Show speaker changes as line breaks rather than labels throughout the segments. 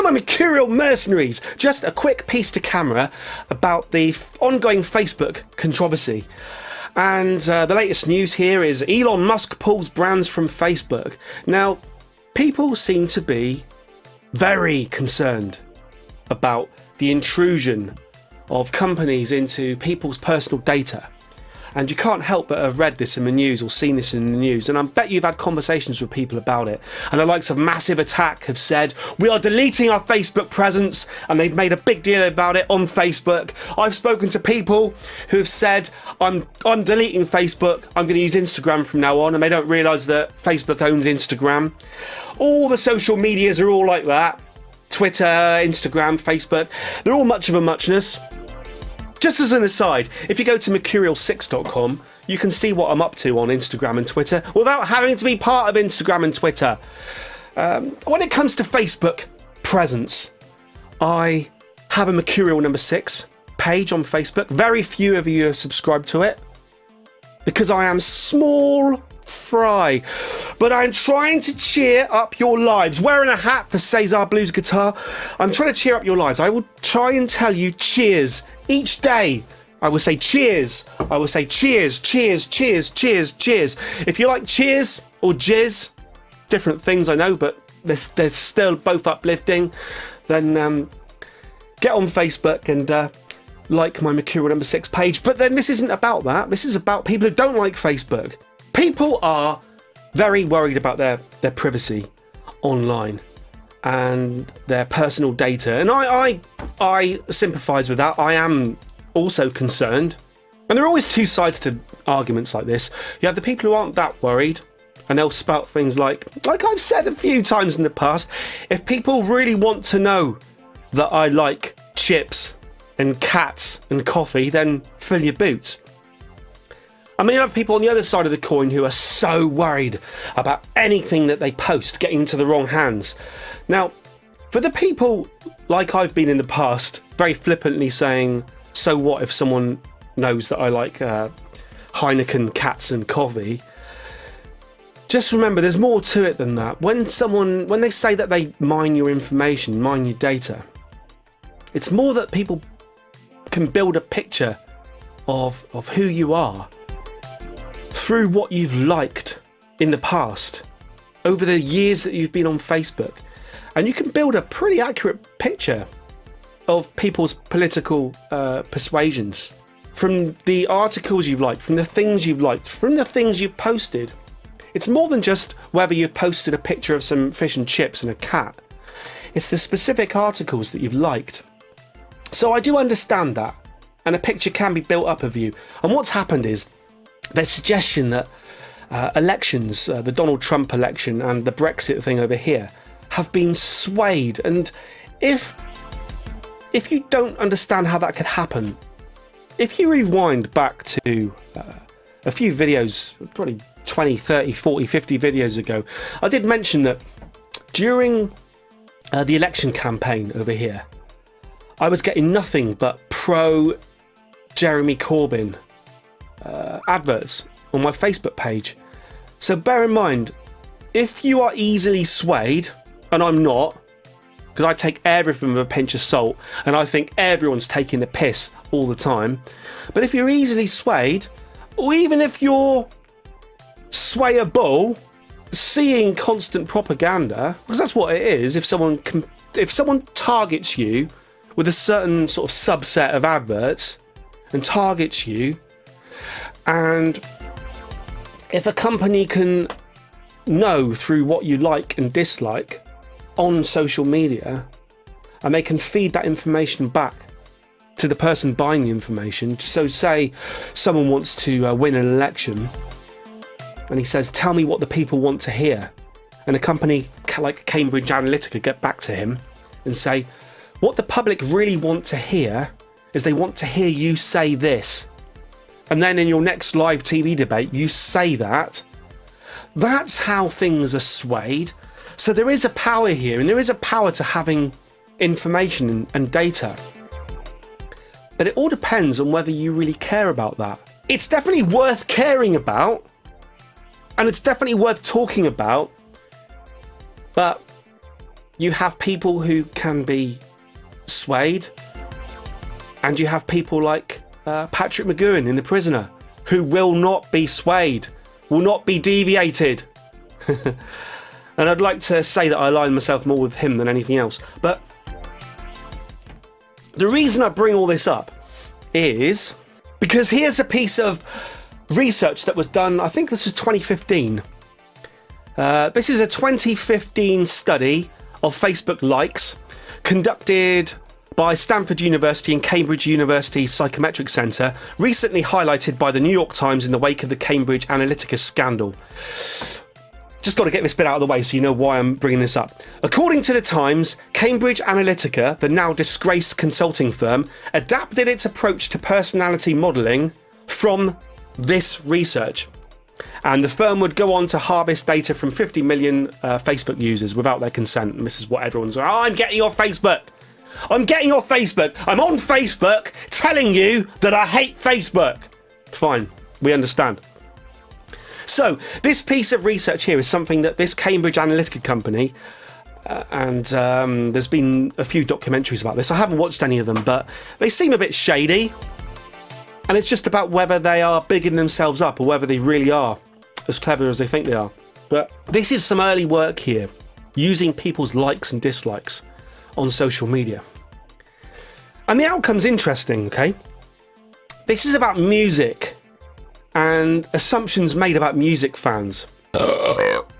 my Mercurial mercenaries. Just a quick piece to camera about the ongoing Facebook controversy. And the latest news here is Elon Musk pulls brands from Facebook. Now, people seem to be very concerned about the intrusion of companies into people's personal data. And you can't help but have read this in the news or seen this in the news. And I bet you've had conversations with people about it. And the likes of Massive Attack have said, we are deleting our Facebook presence. And they've made a big deal about it on Facebook. I've spoken to people who have said, I'm deleting Facebook. I'm going to use Instagram from now on. And they don't realise that Facebook owns Instagram. All the social medias are all like that. Twitter, Instagram, Facebook. They're all much of a muchness. Just as an aside, if you go to Mercurial6.com, you can see what I'm up to on Instagram and Twitter without having to be part of Instagram and Twitter. When it comes to Facebook presence, I have a Mercurial number 6 page on Facebook. Very few of you have subscribed to it because I am small fry. But I'm trying to cheer up your lives. Wearing a hat for Cesar Blues Guitar, I'm trying to cheer up your lives. I will try and tell you cheers. Each day, I will say cheers. I will say cheers, cheers, cheers, cheers, cheers. If you like cheers or jizz, different things I know, but they're still both uplifting, then get on Facebook and like my Mercurial number 6 page. But then this isn't about that. This is about people who don't like Facebook. People are very worried about their privacy online and their personal data, and I sympathise with that. I am also concerned, and there are always two sides to arguments like this. You have the people who aren't that worried, and they'll spout things like I've said a few times in the past, if people really want to know that I like chips and cats and coffee, then fill your boots. I mean, you have people on the other side of the coin who are so worried about anything that they post getting into the wrong hands. Now, for the people like I've been in the past, very flippantly saying, so what if someone knows that I like Heineken, cats and coffee? Just remember, there's more to it than that. When they say that they mine your information, mine your data, it's more that people can build a picture of who you are through what you've liked in the past, over the years that you've been on Facebook. And you can build a pretty accurate picture of people's political persuasions from the articles you've liked, from the things you've liked, from the things you've posted. It's more than just whether you've posted a picture of some fish and chips and a cat. It's the specific articles that you've liked. So I do understand that, and a picture can be built up of you. And what's happened is there's suggestion that elections, the Donald Trump election and the Brexit thing over here, have been swayed. And if you don't understand how that could happen, if you rewind back to a few videos, probably 20, 30, 40, 50 videos ago, I did mention that during the election campaign over here, I was getting nothing but pro Jeremy Corbyn adverts on my Facebook page. So bear in mind, if you are easily swayed, and I'm not, because I take everything with a pinch of salt and I think everyone's taking the piss all the time, but if you're easily swayed, or even if you're swayable, seeing constant propaganda, because that's what it is, if someone targets you with a certain sort of subset of adverts and targets you, and if a company can know through what you like and dislike on social media, and they can feed that information back to the person buying the information. So say someone wants to win an election and he says, tell me what the people want to hear, and a company like Cambridge Analytica get back to him and say, what the public really want to hear is they want to hear you say this, and then in your next live TV debate you say that. That's how things are swayed. So there is a power here, and there is a power to having information and data. But it all depends on whether you really care about that. It's definitely worth caring about, and it's definitely worth talking about, but you have people who can be swayed, and you have people like Patrick McGowan in The Prisoner, who will not be swayed, will not be deviated. And I'd like to say that I align myself more with him than anything else. But the reason I bring all this up is because here's a piece of research that was done, I think this was 2015. This is a 2015 study of Facebook likes conducted by Stanford University and Cambridge University Psychometric Centre, recently highlighted by the New York Times in the wake of the Cambridge Analytica scandal. Just got to get this bit out of the way so you know why I'm bringing this up. According to the Times, Cambridge Analytica, the now disgraced consulting firm, adapted its approach to personality modelling from this research. And the firm would go on to harvest data from 50 million Facebook users without their consent. And this is what everyone's like, oh, I'm getting your Facebook. I'm getting your Facebook. I'm on Facebook telling you that I hate Facebook. Fine, we understand. So this piece of research here is something that this Cambridge Analytica company, and there's been a few documentaries about this. I haven't watched any of them, but they seem a bit shady. And it's just about whether they are bigging themselves up or whether they really are as clever as they think they are. But this is some early work here, using people's likes and dislikes on social media. And the outcome's interesting, okay? This is about music and assumptions made about music fans.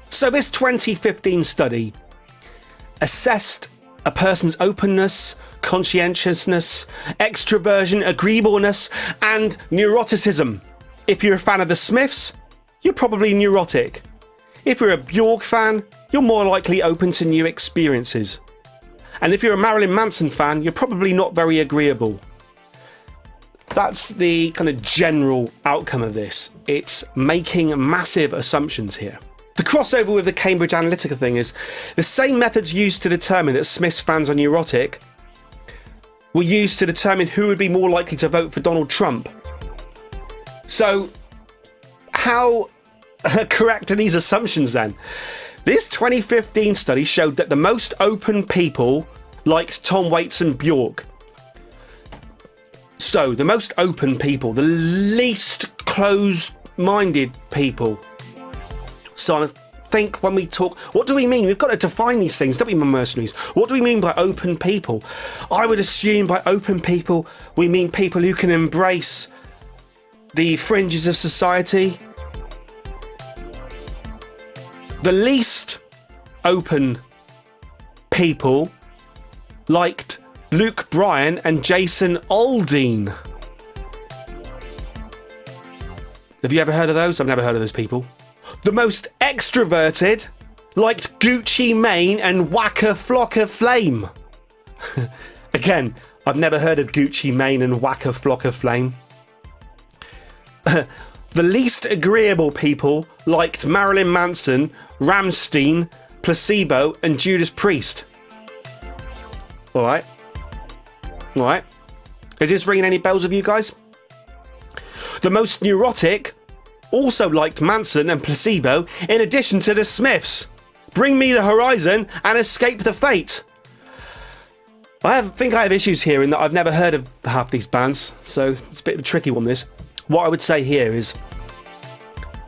So this 2015 study assessed a person's openness, conscientiousness, extroversion, agreeableness, and neuroticism. If you're a fan of the Smiths, you're probably neurotic. If you're a Bjork fan, you're more likely open to new experiences. And if you're a Marilyn Manson fan, you're probably not very agreeable. That's the kind of general outcome of this. It's making massive assumptions here. The crossover with the Cambridge Analytica thing is the same methods used to determine that Smiths fans are neurotic were used to determine who would be more likely to vote for Donald Trump. So how correct are these assumptions then? This 2015 study showed that the most open people liked Tom Waits and Bjork. So the most open people, the least closed-minded people. So I think when we talk, what do we mean? We've got to define these things, don't we, mercenaries? What do we mean by open people? I would assume by open people, we mean people who can embrace the fringes of society. The least open people liked Luke Bryan and Jason Aldean. Have you ever heard of those? I've never heard of those people. The most extroverted liked Gucci Mane and Waka Flocka Flame. Again, I've never heard of Gucci Mane and Waka Flocka Flame. The least agreeable people liked Marilyn Manson, Rammstein, Placebo, and Judas Priest. Alright. Alright. Is this ringing any bells with you guys? The most neurotic also liked Manson and Placebo, in addition to the Smiths. Bring Me the Horizon and Escape the Fate. I think I have issues here in that I've never heard of half these bands, so it's a bit of a tricky one, this. What I would say here is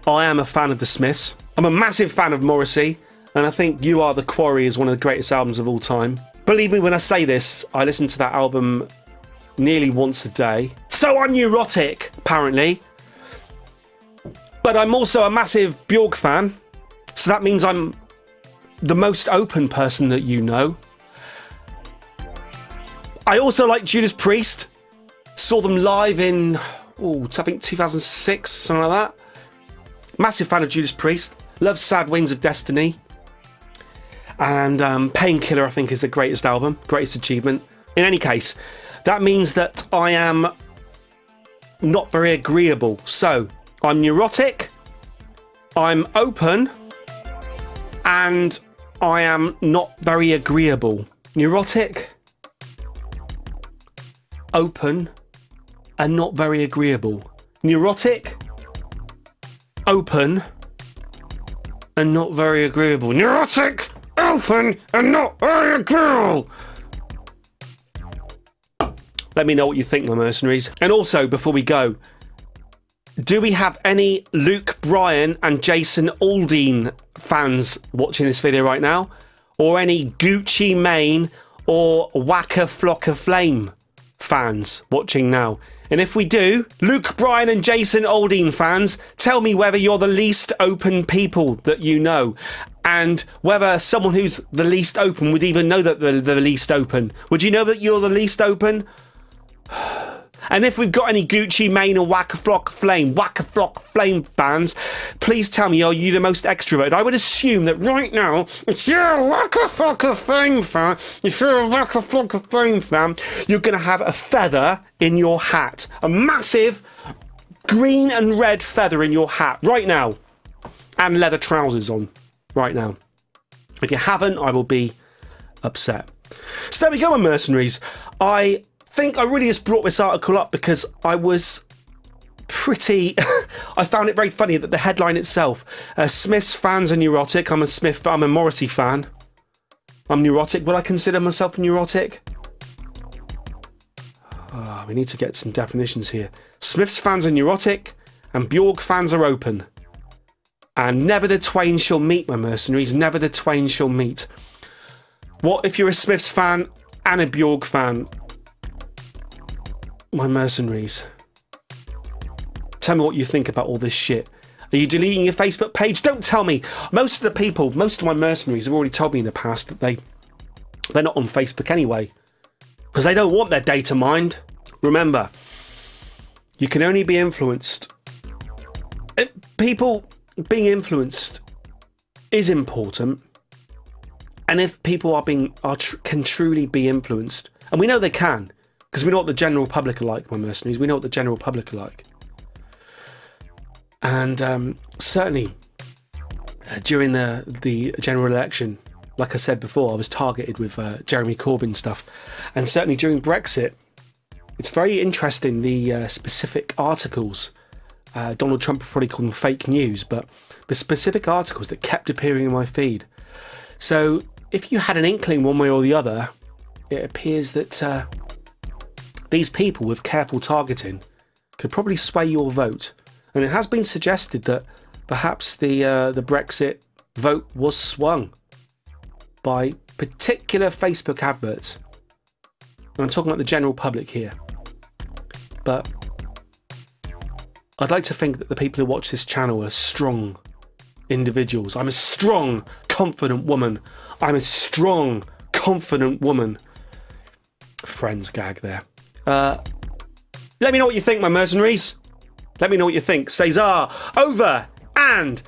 I am a fan of the Smiths. I'm a massive fan of Morrissey, and I think You Are the Quarry is one of the greatest albums of all time. Believe me when I say this, I listen to that album nearly once a day. So I'm neurotic, apparently. But I'm also a massive Bjork fan, so that means I'm the most open person that you know. I also like Judas Priest. Saw them live in, I think 2006, something like that. Massive fan of Judas Priest. Love Sad Wings of Destiny. And Painkiller, I think, is the greatest album, greatest achievement. In any case, that means that I am not very agreeable. So, I'm neurotic, I'm open, and I am not very agreeable. Neurotic, open, and not very agreeable. Neurotic, open, and not very agreeable. Neurotic, girlfriend and not a girl. Let me know what you think, my mercenaries. And also, before we go, do we have any Luke Bryan and Jason Aldean fans watching this video right now? Or any Gucci Mane or Waka Flocka Flame fans watching now? And if we do, Luke Bryan and Jason Aldean fans, tell me whether you're the least open people that you know, and whether someone who's the least open would even know that they're the least open. Would you know that you're the least open? And if we've got any Gucci Mane or Waka Flock Flame fans, please tell me, are you the most extroverted? I would assume that right now, if you're a Waka Flock Flame fan, you're going to have a feather in your hat. A massive green and red feather in your hat right now. And leather trousers on right now. If you haven't, I will be upset. So there we go, my mercenaries. I think I really just brought this article up because I was pretty I found it very funny that the headline itself, Smith's fans are neurotic. I'm a Morrissey fan. I'm neurotic. Will I consider myself neurotic? Oh, we need to get some definitions here. Smith's fans are neurotic and Bjorg fans are open. And never the twain shall meet, my mercenaries. Never the twain shall meet. What if you're a Smiths fan and a Bjorg fan? My mercenaries, tell me what you think about all this shit. Are you deleting your Facebook page? Don't tell me. Most of my mercenaries have already told me in the past that they're not on Facebook anyway, because they don't want their data mined. Remember, you can only be influenced. People being influenced is important, and if people can truly be influenced, and we know they can. Because we know what the general public are like, my mercenaries. We know what the general public are like. And certainly, during the general election, like I said before, I was targeted with Jeremy Corbyn stuff. And certainly during Brexit, it's very interesting, the specific articles. Donald Trump would probably call them fake news, but the specific articles that kept appearing in my feed. So if you had an inkling one way or the other, it appears that these people with careful targeting could probably sway your vote. And it has been suggested that perhaps the Brexit vote was swung by particular Facebook adverts. And I'm talking about the general public here. But I'd like to think that the people who watch this channel are strong individuals. I'm a strong, confident woman. I'm a strong, confident woman. Friends gag there. Let me know what you think, my mercenaries. Let me know what you think. Cesar, over and